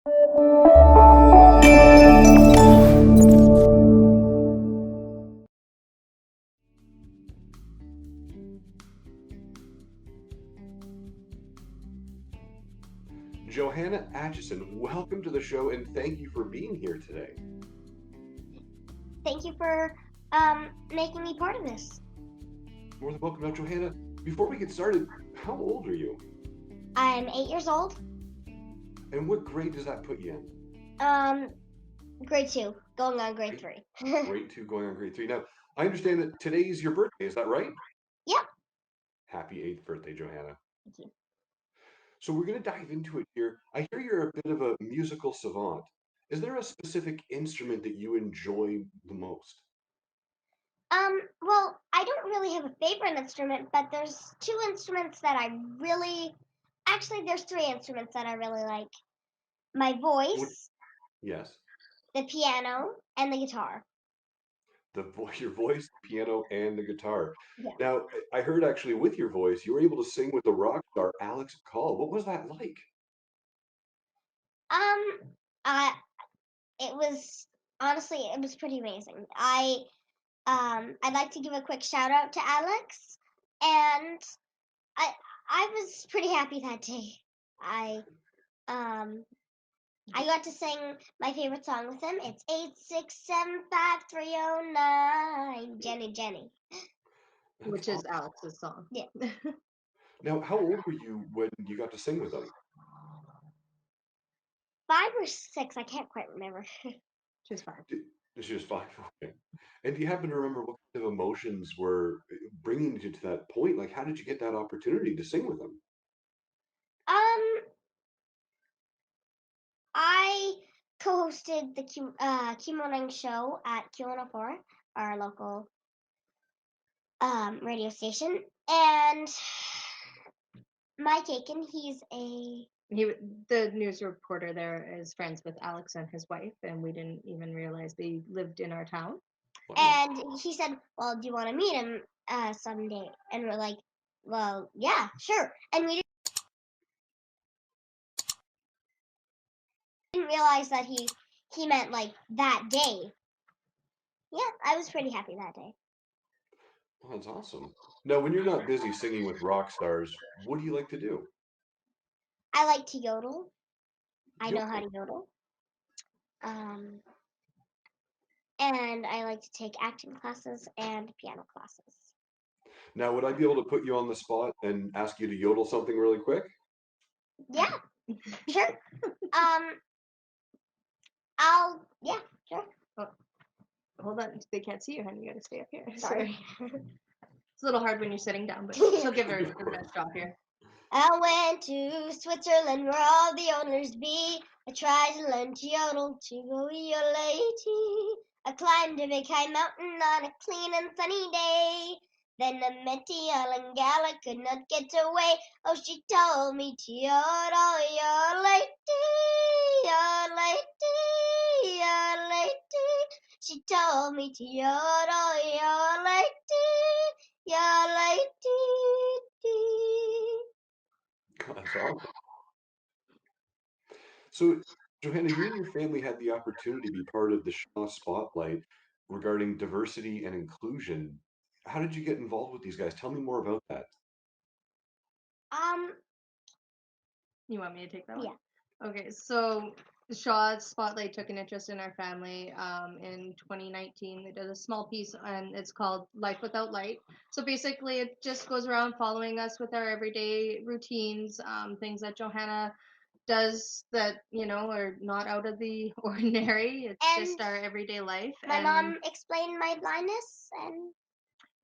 Johanna Atchison, welcome to the show and thank you for being here today. Thank you for making me part of this. More than welcome. Now, Johanna, before we get started, how old are you? I'm 8 years old. And what grade does that put you in? Grade 2, going on grade 3. Grade 2, going on grade 3. Now, I understand that today's your birthday, is that right? Yep. Happy 8th birthday, Johanna. Thank you. So we're going to dive into it here. I hear you're a bit of a musical savant. Is there a specific instrument that you enjoy the most? Well, I don't really have a favorite instrument, but there's 2 instruments that actually there's 3 instruments that I really like. My voice, Yes. the piano, and the guitar. Your voice, the piano, and the guitar. Yeah. Now, I heard actually with your voice, you were able to sing with the rock star Alex Call. What was that like? It was pretty amazing. I'd like to give a quick shout out to Alex, and I was pretty happy that day. I got to sing my favorite song with him. It's 8675309, Jenny Jenny. Which is Alex's song. Yeah. Now, how old were you when you got to sing with him? 5 or 6, I can't quite remember. She was 5. She was 5, okay. And do you happen to remember what kind of emotions were bringing you to that point? Like, how did you get that opportunity to sing with him? I co-hosted the Q Morning show at Q104, our local radio station, and Mike Aiken, the news reporter there is friends with Alex and his wife, and we didn't even realize they lived in our town. Wow. And he said, well, do you want to meet him someday? And we're like, well, yeah, sure. And we didn't realize that he meant like that day. Yeah, I was pretty happy that day. Well, that's awesome. Now, when you're not busy singing with rock stars, what do you like to do? I like to yodel. I know how to yodel. And I like to take acting classes and piano classes. Now, would I be able to put you on the spot and ask you to yodel something really quick? Yeah, sure. Sure. Oh, hold on, they can't see you, honey. You gotta stay up here. Sorry. It's a little hard when you're sitting down, but she'll give her the best job here. I went to Switzerland where all the owners be. I tried to learn to yodel to go yodel. I climbed a big high mountain on a clean and sunny day. Then I met a young gal I could not get away. Oh, she told me to yodel, yodel, yodel, yodel. She told me to yodel, yodel, yodel. That's awesome. So, Johanna, you and your family had the opportunity to be part of the Shaw Spotlight regarding diversity and inclusion. How did you get involved with these guys? Tell me more about that. You want me to take that one? Yeah. Okay, so Shaw Spotlight took an interest in our family in 2019. They did a small piece, and it's called Life Without Light. So basically, it just goes around following us with our everyday routines, things that Johanna does that, are not out of the ordinary. It's just our everyday life. My mom explained my blindness,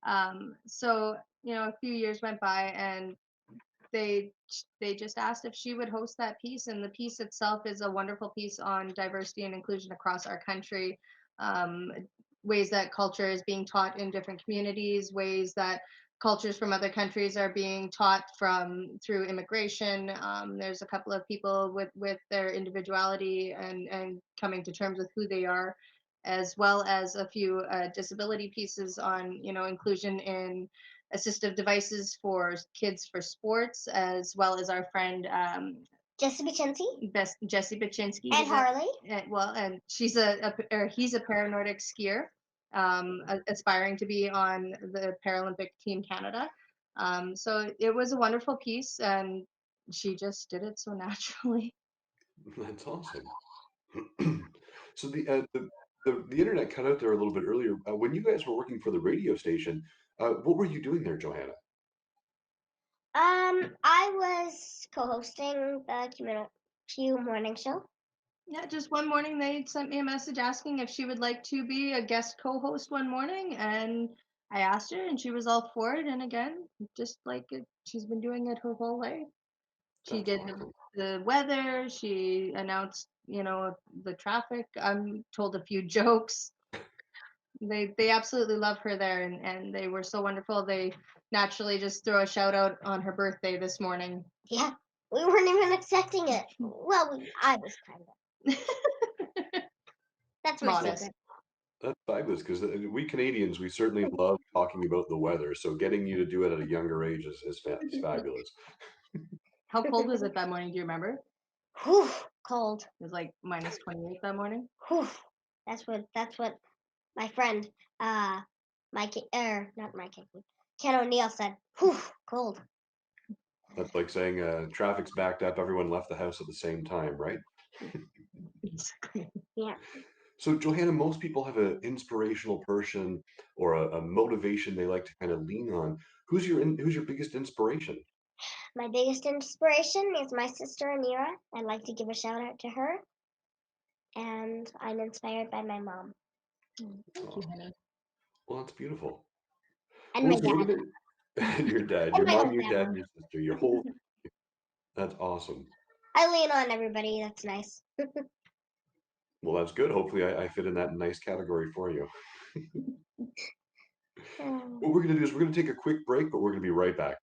and so a few years went by, and they just asked if she would host that piece, and the piece itself is a wonderful piece on diversity and inclusion across our country, ways that culture is being taught in different communities, ways that cultures from other countries are being taught through immigration. There's a couple of people with their individuality and coming to terms with who they are, as well as a few disability pieces on inclusion in assistive devices for kids for sports, as well as our friend Jesse Baczynski Best Jesse Baczynski. and Harley. And she's he's a paranordic skier, aspiring to be on the Paralympic Team Canada. So it was a wonderful piece, and she just did it so naturally. That's awesome. So the internet cut out there a little bit earlier. When you guys were working for the radio station, what were you doing there, Johanna? I was co-hosting the Q morning show. Yeah, just one morning they sent me a message asking if she would like to be a guest co-host one morning, and I asked her, and she was all for it. And again, just like she's been doing it her whole life. She That's did awesome. the weather. She announced, the traffic. Told a few jokes. They absolutely love her there, and they were so wonderful. They naturally just threw a shout out on her birthday this morning. Yeah, we weren't even expecting it. Well, I was kind of. That's my Modest. secret. That's fabulous because we Canadians, we certainly love talking about the weather. So getting you to do it at a younger age is fabulous. How cold was it that morning? Do you remember? Whew, cold. It was like minus 28 that morning. Whew. That's what my friend, Mike, not Mike, Ken O'Neill said. Whew, cold. That's like saying traffic's backed up, everyone left the house at the same time, right? Basically. Yeah. So, Johanna, most people have an inspirational person or a motivation they like to kind of lean on. Who's your biggest inspiration? My biggest inspiration is my sister Amira. I'd like to give a shout out to her. And I'm inspired by my mom. Thank you, honey. Well, that's beautiful. And Well, my listen, we're dad. gonna your dad, And your my mom, whole your dad, family. your sister, your whole. That's awesome. I lean on everybody. That's nice. Well, that's good. Hopefully, I fit in that nice category for you. What we're gonna do is we're gonna take a quick break, but we're gonna be right back.